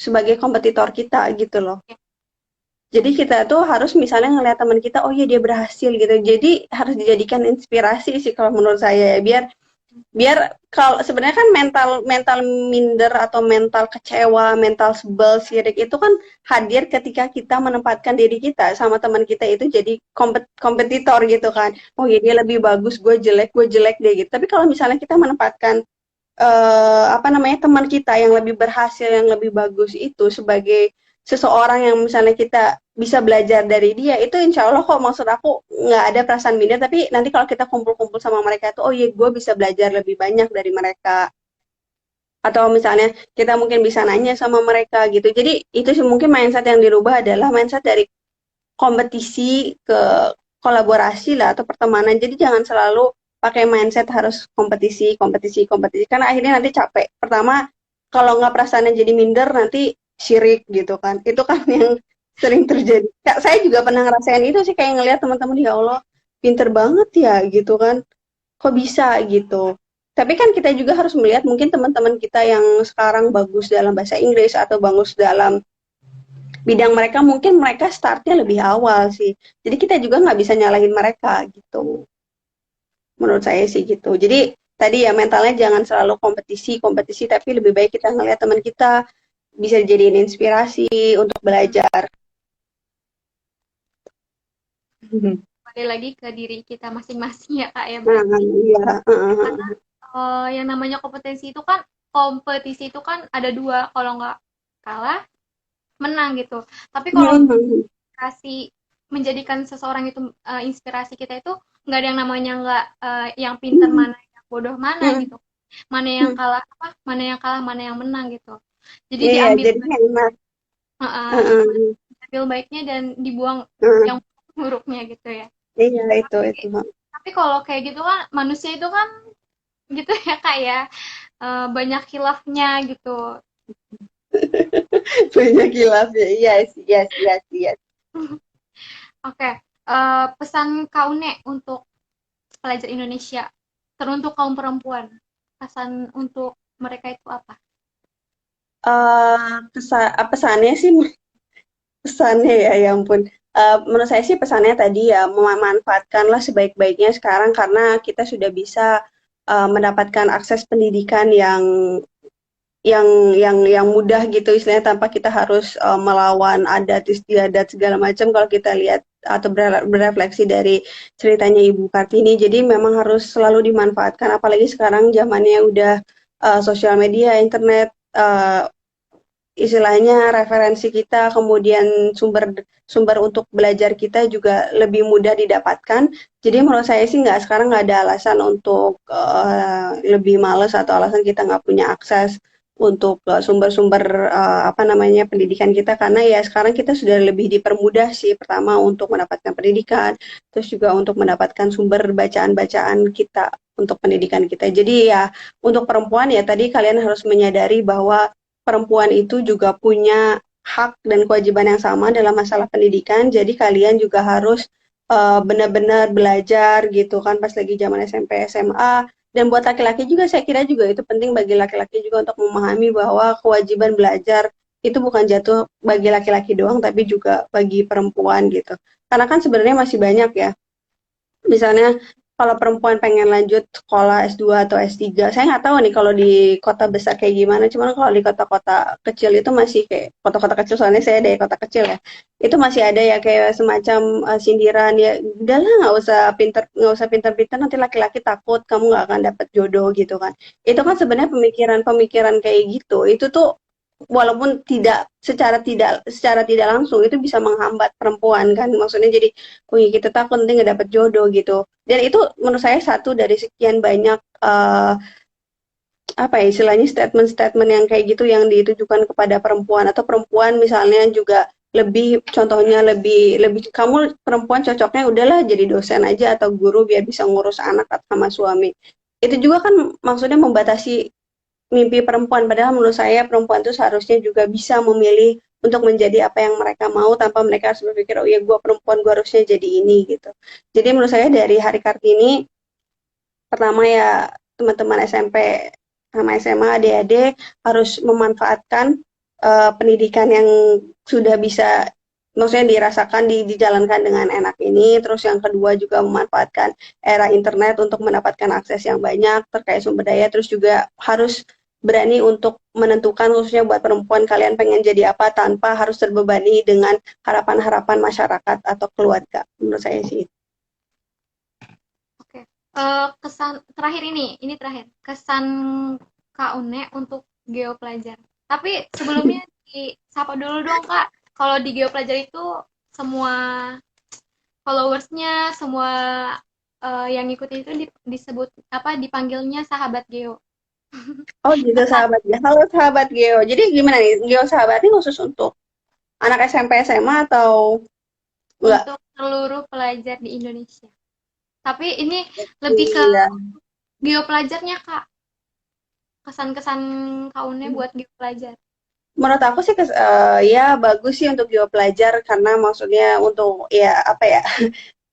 sebagai kompetitor kita gitu loh. Jadi kita tuh harus misalnya ngelihat teman kita, oh iya dia berhasil gitu. Jadi harus dijadikan inspirasi sih kalau menurut saya ya. Biar biar kalau sebenarnya kan mental mental minder atau mental kecewa, mental sebel, sirik itu kan hadir ketika kita menempatkan diri kita sama teman kita itu jadi kompetitor gitu kan. Oh iya dia lebih bagus, gue jelek deh gitu. Tapi kalau misalnya kita menempatkan apa namanya teman kita yang lebih berhasil, yang lebih bagus itu sebagai seseorang yang misalnya kita bisa belajar dari dia, itu insya Allah kok maksud aku nggak ada perasaan minder, tapi nanti kalau kita kumpul-kumpul sama mereka tuh, oh iya gue bisa belajar lebih banyak dari mereka, atau misalnya kita mungkin bisa nanya sama mereka gitu. Jadi itu sih mungkin mindset yang dirubah adalah mindset dari kompetisi ke kolaborasi lah atau pertemanan. Jadi jangan selalu pakai mindset harus kompetisi, kompetisi, kompetisi. Karena akhirnya nanti capek. Pertama, kalau nggak perasaannya jadi minder, nanti syirik gitu kan. Itu kan yang sering terjadi. Kak, saya juga pernah ngerasain itu sih, kayak ngelihat teman-teman, ya Allah, pinter banget ya gitu kan. Kok bisa gitu. Tapi kan kita juga harus melihat mungkin teman-teman kita yang sekarang bagus dalam bahasa Inggris atau bagus dalam bidang mereka, mungkin mereka startnya lebih awal sih. Jadi kita juga nggak bisa nyalahin mereka gitu. Menurut saya sih gitu. Jadi tadi ya mentalnya jangan selalu kompetisi, kompetisi, tapi lebih baik kita ngelihat teman kita bisa jadiin inspirasi untuk belajar. Kembali lagi ke diri kita masing-masing ya Kak ya Nah, berarti. iya. Karena yang namanya kompetisi itu kan ada dua, kalau nggak kalah menang gitu. Tapi kalau inspirasi menjadikan seseorang itu inspirasi kita itu nggak ada yang namanya nggak yang pinter mana yang bodoh mana gitu, mana yang kalah apa, mana yang menang gitu. Jadi Iya, diambil jadi enak. diambil baiknya dan dibuang yang buruknya gitu ya. Iya, itu Tapi itu. tapi kalau kayak gitu kan manusia itu kan gitu ya Kak ya, banyak khilafnya gitu. Banyak kilaf ya. Yes, yes, yes, yes. Oke, pesan kau Nek untuk pelajar Indonesia, teruntuk kaum perempuan, pesan untuk mereka itu apa? Pesannya sih, pesannya ya, ya ampun. Menurut saya sih pesannya tadi ya, memanfaatkanlah sebaik-baiknya sekarang karena kita sudah bisa mendapatkan akses pendidikan yang mudah gitu istilahnya, tanpa kita harus melawan adat istiadat segala macam kalau kita lihat atau berefleksi dari ceritanya Ibu Kartini. Jadi memang harus selalu dimanfaatkan, apalagi sekarang zamannya udah sosial media, internet, istilahnya referensi kita, kemudian sumber sumber untuk belajar kita juga lebih mudah didapatkan. Jadi menurut saya sih nggak, sekarang nggak ada alasan untuk lebih males atau alasan kita nggak punya akses untuk sumber-sumber apa namanya pendidikan kita, karena ya sekarang kita sudah lebih dipermudah sih, pertama untuk mendapatkan pendidikan, terus juga untuk mendapatkan sumber bacaan-bacaan kita untuk pendidikan kita. Jadi ya untuk perempuan ya tadi kalian harus menyadari bahwa perempuan itu juga punya hak dan kewajiban yang sama dalam masalah pendidikan. Jadi kalian juga harus benar-benar belajar gitu kan pas lagi zaman SMP, SMA. Dan buat laki-laki juga saya kira juga itu penting bagi laki-laki juga untuk memahami bahwa kewajiban belajar itu bukan jatuh bagi laki-laki doang tapi juga bagi perempuan gitu. Karena kan sebenarnya masih banyak ya. Misalnya kalau perempuan pengen lanjut sekolah S2 atau S3, saya nggak tahu nih kalau di kota besar kayak gimana, cuman kalau di kota-kota kecil itu masih kayak kota-kota kecil, soalnya saya dari kota kecil ya, itu masih ada ya kayak semacam sindiran ya, udahlah nggak usah pinter-pinter nanti laki-laki takut kamu nggak akan dapet jodoh gitu kan. Itu kan sebenarnya pemikiran-pemikiran kayak gitu, itu tuh walaupun secara tidak langsung itu bisa menghambat perempuan kan, maksudnya jadi wih kita takut nanti nggak dapet jodoh gitu. Dan itu menurut saya satu dari sekian banyak apa ya istilahnya statement-statement yang kayak gitu yang ditujukan kepada perempuan atau perempuan misalnya juga lebih contohnya lebih lebih kamu perempuan cocoknya udahlah jadi dosen aja atau guru biar bisa ngurus anak sama suami. Itu juga kan maksudnya membatasi mimpi perempuan padahal menurut saya perempuan itu seharusnya juga bisa memilih untuk menjadi apa yang mereka mau tanpa mereka harus berpikir oh ya gue perempuan gue harusnya jadi ini gitu. Jadi menurut saya dari Hari Kartini pertama ya teman-teman SMP sama SMA adik-adik harus memanfaatkan pendidikan yang sudah bisa maksudnya dirasakan dijalankan dengan enak ini. Terus yang kedua juga memanfaatkan era internet untuk mendapatkan akses yang banyak terkait sumber daya. Terus juga harus berani untuk menentukan khususnya buat perempuan kalian pengen jadi apa tanpa harus terbebani dengan harapan-harapan masyarakat atau keluarga. Menurut saya sih. Oke. Kesan terakhir ini terakhir. Kesan Kak Une untuk geopelajar. Tapi sebelumnya disapa dulu dong Kak. Kalau di geopelajar itu semua followersnya, semua yang ngikutin itu disebut apa dipanggilnya sahabat Geo. Oh gitu Kesan sahabat Geo. Halo sahabat Geo. Jadi gimana nih? Geo sahabat ini khusus untuk anak SMP SMA atau enggak? untuk seluruh pelajar di Indonesia. Tapi ini lebih ke Iya. geopelajarnya Kak. Kesan-kesan Kak Une buat geopelajar. Menurut aku sih ya bagus sih untuk Geo pelajar karena maksudnya untuk ya apa ya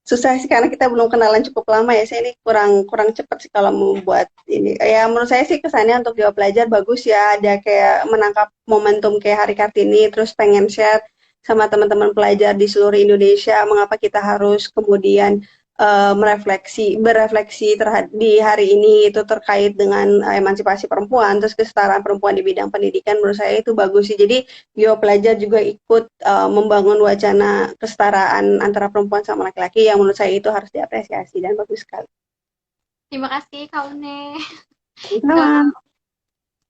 susah sih karena kita belum kenalan cukup lama ya. Saya ini kurang kurang cepat sih kalau membuat ini. Ya menurut saya sih kesannya untuk Geo pelajar bagus ya ada kayak menangkap momentum kayak Hari Kartini terus pengen share sama teman-teman pelajar di seluruh Indonesia mengapa kita harus kemudian berefleksi terhadap di hari ini itu terkait dengan emansipasi perempuan terus kesetaraan perempuan di bidang pendidikan menurut saya itu bagus sih jadi Geo pelajar juga ikut membangun wacana kesetaraan antara perempuan sama laki-laki yang menurut saya itu harus diapresiasi dan bagus sekali. Terima kasih Kak Une. Sama.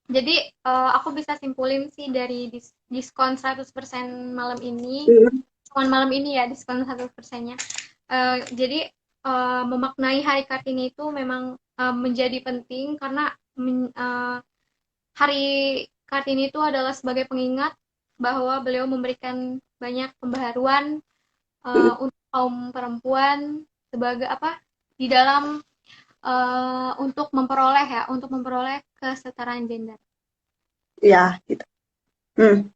Jadi aku bisa simpulin sih dari diskon 100% malam ini, Hmm. cuman malam ini ya diskon 100%-nya. Jadi memaknai Hari Kartini itu memang menjadi penting karena Hari Kartini itu adalah sebagai pengingat bahwa beliau memberikan banyak pembaharuan untuk kaum perempuan sebagai apa di dalam untuk memperoleh kesetaraan gender. Ya gitu. Hmm.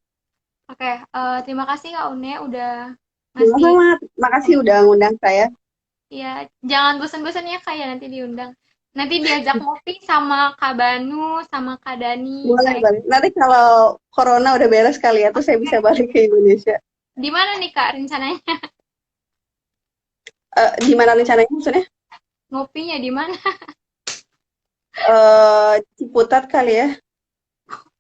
Oke, terima kasih Kak Une udah ngasih. Sama-sama. Makasih udah ngundang saya. Ya, jangan bosan-bosan ya Kak ya nanti diundang. Nanti diajak ngopi sama Kak Banu, sama Kak Dani. Boleh, Kayak boleh. Nanti kalau corona udah beres kali ya, tuh saya bisa balik ke Indonesia. di mana nih Kak rencananya? Di mana rencananya maksudnya? Ngopinya di mana? Ciputat kali ya.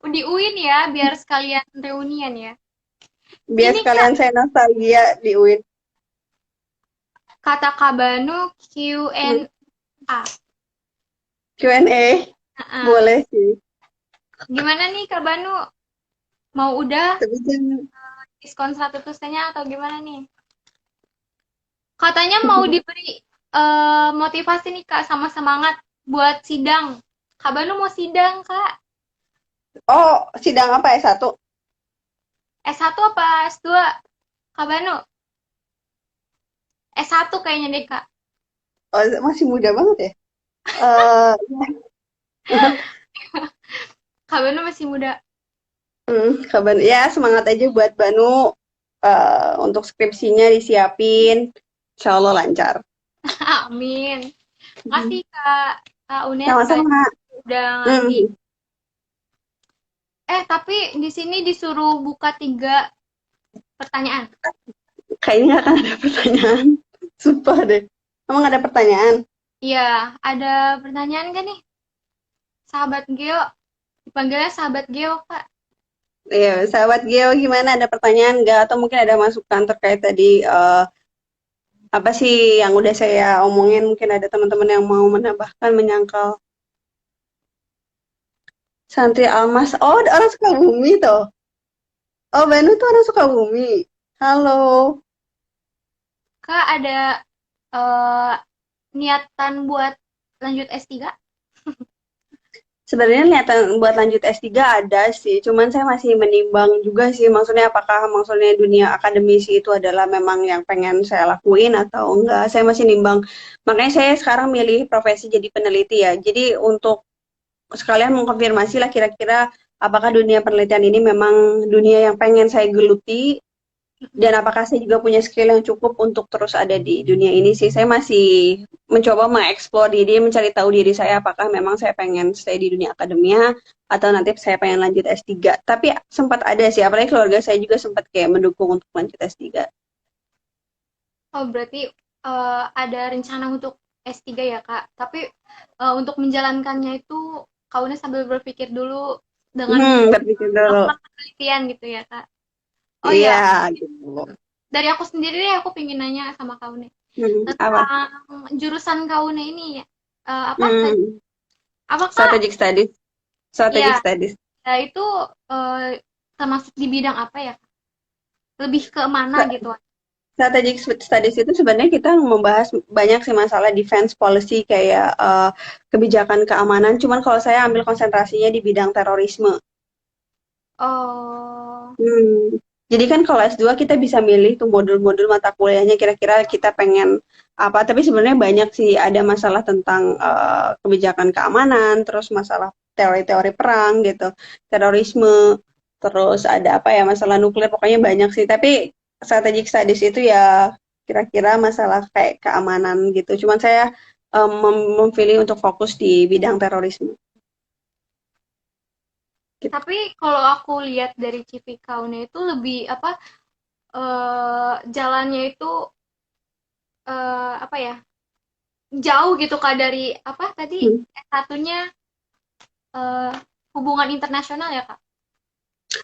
Di UIN ya, biar sekalian reunian ya. Biar Ini Kak, sekalian saya nostalgia di UIN. kata Kak Banu Q&A. Q&A, Heeh. boleh sih. Gimana nih Kak Banu? Mau udah Tapi kan, diskon 100%-nya atau gimana nih? Katanya mau diberi motivasi nih Kak sama semangat buat sidang. Kak Banu mau sidang Kak? oh, sidang apa ya satu? S1 apa S2? Kak Banu? S1 kayaknya deh Kak. Oh, masih muda banget ya. Eh, Kak Banu masih muda. Kabar ya semangat aja buat Banu untuk skripsinya disiapin. Insya Allah lancar. Amin. Hmm. Makasih Kak Unet tadi Sama-sama. udah ngasih. Hmm. Tapi di sini disuruh buka 3 pertanyaan. Kayaknya nggak akan ada pertanyaan. Sumpah deh. Emang ada pertanyaan? Iya, ada pertanyaan kan nih? Sahabat Geo, dipanggilnya sahabat Geo, Kak. Iya, sahabat Geo gimana? Ada pertanyaan nggak? Atau mungkin ada masukan terkait tadi apa sih yang udah saya omongin? Mungkin ada teman-teman yang mau menambahkan, menyangkal. Santri Almas. Oh, ada orang Sukabumi tuh. Oh, Banu tuh orang Sukabumi. Halo. Kak ada eh, niatan buat lanjut S3? Sebenarnya niatan buat lanjut S3 ada sih, cuman saya masih menimbang juga sih, maksudnya apakah maksudnya dunia akademisi itu adalah memang yang pengen saya lakuin atau enggak, saya masih nimbang. Makanya saya sekarang milih profesi jadi peneliti ya. Jadi untuk sekalian mengkonfirmasi lah kira-kira apakah dunia penelitian ini memang dunia yang pengen saya geluti dan apakah saya juga punya skill yang cukup untuk terus ada di dunia ini sih. Saya masih mencoba mengeksplor diri, mencari tahu diri saya apakah memang saya pengen stay di dunia akademia atau nanti saya pengen lanjut S3. Tapi sempat ada sih, apalagi keluarga saya juga sempat kayak mendukung untuk lanjut S3. Oh, berarti ada rencana untuk S3 ya, Kak. Tapi untuk menjalankannya itu Kak Una sambil berpikir dulu dengan Berpikir dulu. melakukan penelitian gitu ya, Kak. Oh Iya, ya, gitu. dari aku sendiri deh aku pengen nanya sama Kak Una Apa? tentang jurusan Kak Una ini ya. Apa tadi? Hmm, Apa Kak? strategic studies. Strategic Ya, studies. ya itu eh, termasuk di bidang apa ya? Lebih ke mana gitu? Strategic studies itu sebenarnya kita membahas banyak sih masalah defense policy kayak kebijakan keamanan. Cuman kalau saya ambil konsentrasinya di bidang terorisme. Oh, Hmm. Jadi kan kalau S2 kita bisa milih tuh modul-modul mata kuliahnya kira-kira kita pengen apa. Tapi sebenarnya banyak sih ada masalah tentang kebijakan keamanan, terus masalah teori-teori perang gitu, terorisme, terus ada apa ya masalah nuklir. Pokoknya banyak sih. Tapi strategic studies itu ya kira-kira masalah kayak keamanan gitu. Cuman saya memilih untuk fokus di bidang terorisme. Gitu. tapi kalau aku lihat dari CV Kaunnya itu lebih apa jalannya itu apa ya? Jauh gitu Kak dari apa tadi Hmm. S1-nya eh, hubungan internasional ya Kak?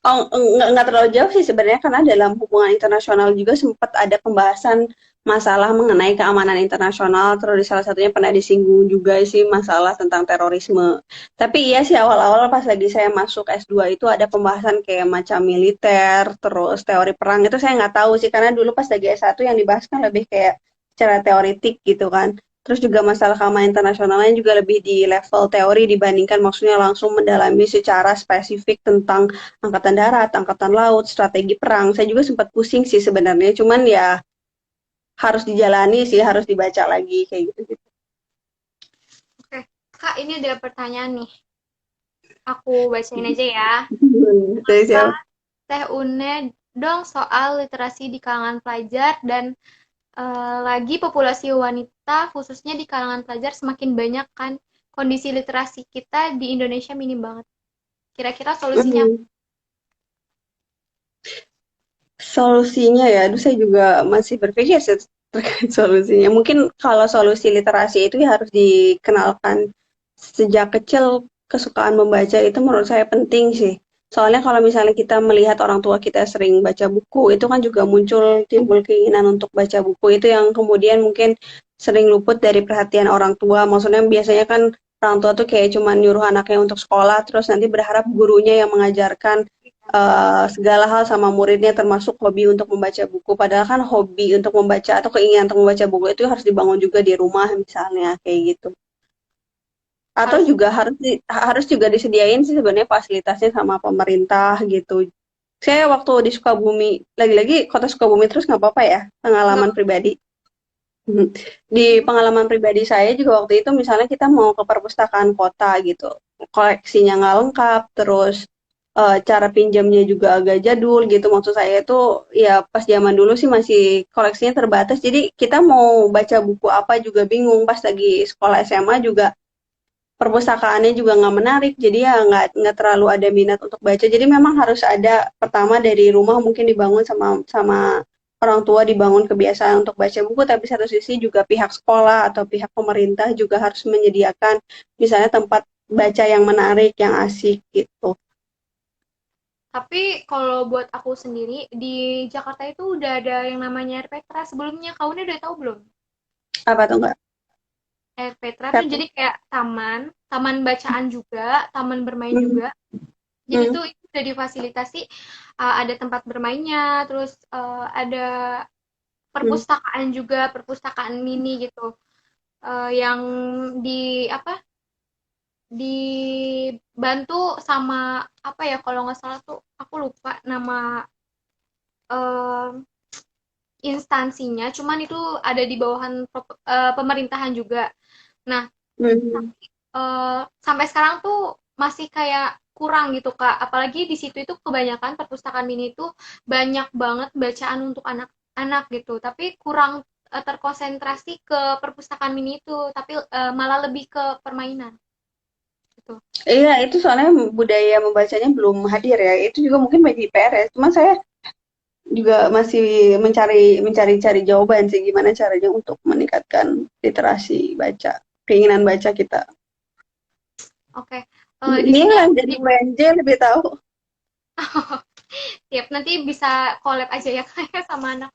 Oh, nggak terlalu jauh sih sebenarnya karena dalam hubungan internasional juga sempat ada pembahasan masalah mengenai keamanan internasional, terus di salah satunya pernah disinggung juga sih masalah tentang terorisme. Tapi iya sih awal-awal pas lagi saya masuk S2 itu ada pembahasan kayak macam militer, terus teori perang itu saya nggak tahu sih karena dulu pas lagi S1 yang dibahas kan lebih kayak secara teoritik gitu kan. Terus juga masalah keamanan internasionalnya juga lebih di level teori dibandingkan maksudnya langsung mendalami secara spesifik tentang angkatan darat, angkatan laut, strategi perang. Saya juga sempat pusing sih sebenarnya, cuman ya harus dijalani sih, harus dibaca lagi kayak gitu-gitu. Oke, Kak ini ada pertanyaan nih. Aku bacain aja ya. Dari siapa? Teh Une dong soal literasi di kalangan pelajar dan lagi populasi wanita khususnya di kalangan pelajar semakin banyak kan kondisi literasi kita di Indonesia minim banget. Kira-kira solusinya apa? Mhm. Solusinya ya, aduh saya juga masih berpikir sih terkait solusinya. Mungkin kalau solusi literasi itu ya harus dikenalkan sejak kecil kesukaan membaca itu menurut saya penting sih. Soalnya kalau misalnya kita melihat orang tua kita sering baca buku, itu kan juga timbul keinginan untuk baca buku itu yang kemudian mungkin sering luput dari perhatian orang tua. Maksudnya biasanya kan orang tua tuh kayak cuma nyuruh anaknya untuk sekolah, terus nanti berharap gurunya yang mengajarkan segala hal sama muridnya termasuk hobi untuk membaca buku. Padahal kan hobi untuk membaca atau keinginan untuk membaca buku itu harus dibangun juga di rumah misalnya kayak gitu. Atau Harus juga harus juga disediain sih sebenarnya fasilitasnya sama pemerintah gitu. Saya waktu di Sukabumi, lagi-lagi kota Sukabumi terus nggak apa-apa ya, nggak pengalaman pribadi. Mhm. Di pengalaman pribadi saya juga waktu itu misalnya kita mau ke perpustakaan kota gitu, koleksinya nggak lengkap, terus cara pinjamnya juga agak jadul gitu. Maksud saya itu ya pas zaman dulu sih masih koleksinya terbatas. Jadi kita mau baca buku apa juga bingung. Pas lagi sekolah SMA juga perpustakaannya juga nggak menarik. Jadi ya nggak terlalu ada minat untuk baca. Jadi memang harus ada pertama dari rumah mungkin dibangun sama sama orang tua dibangun kebiasaan untuk baca buku. Tapi satu sisi juga pihak sekolah atau pihak pemerintah juga harus menyediakan misalnya tempat baca yang menarik, yang asik gitu. Tapi kalau buat aku sendiri di Jakarta itu udah ada yang namanya Air Petra sebelumnya. Kau ini udah tahu belum? Apa tuh nggak? Air Petra tuh jadi kayak taman, taman bacaan juga, taman bermain Hmm, juga. Jadi hmm, tuh itu udah difasilitasi ada tempat bermainnya, terus ada hmm, perpustakaan juga, perpustakaan mini gitu. Yang di apa? Dibantu sama apa ya kalau nggak salah tuh aku lupa nama eh, instansinya, cuman itu ada di bawahan pemerintahan juga. Nah, hmm. sampai sekarang tuh masih kayak kurang gitu Kak. Apalagi di situ itu kebanyakan perpustakaan mini itu banyak banget bacaan untuk anak-anak gitu. Tapi kurang terkonsentrasi ke perpustakaan mini itu, tapi malah lebih ke permainan gitu. Iya, itu soalnya budaya membacanya belum hadir ya. Itu juga mungkin bagi PR ya. Cuma saya juga masih mencari-cari jawaban sih gimana caranya untuk meningkatkan literasi baca, keinginan baca kita. Oke. Di Ini sini lah aku jadi UNJ lebih tahu. tiap nanti bisa collab aja ya kayak sama anak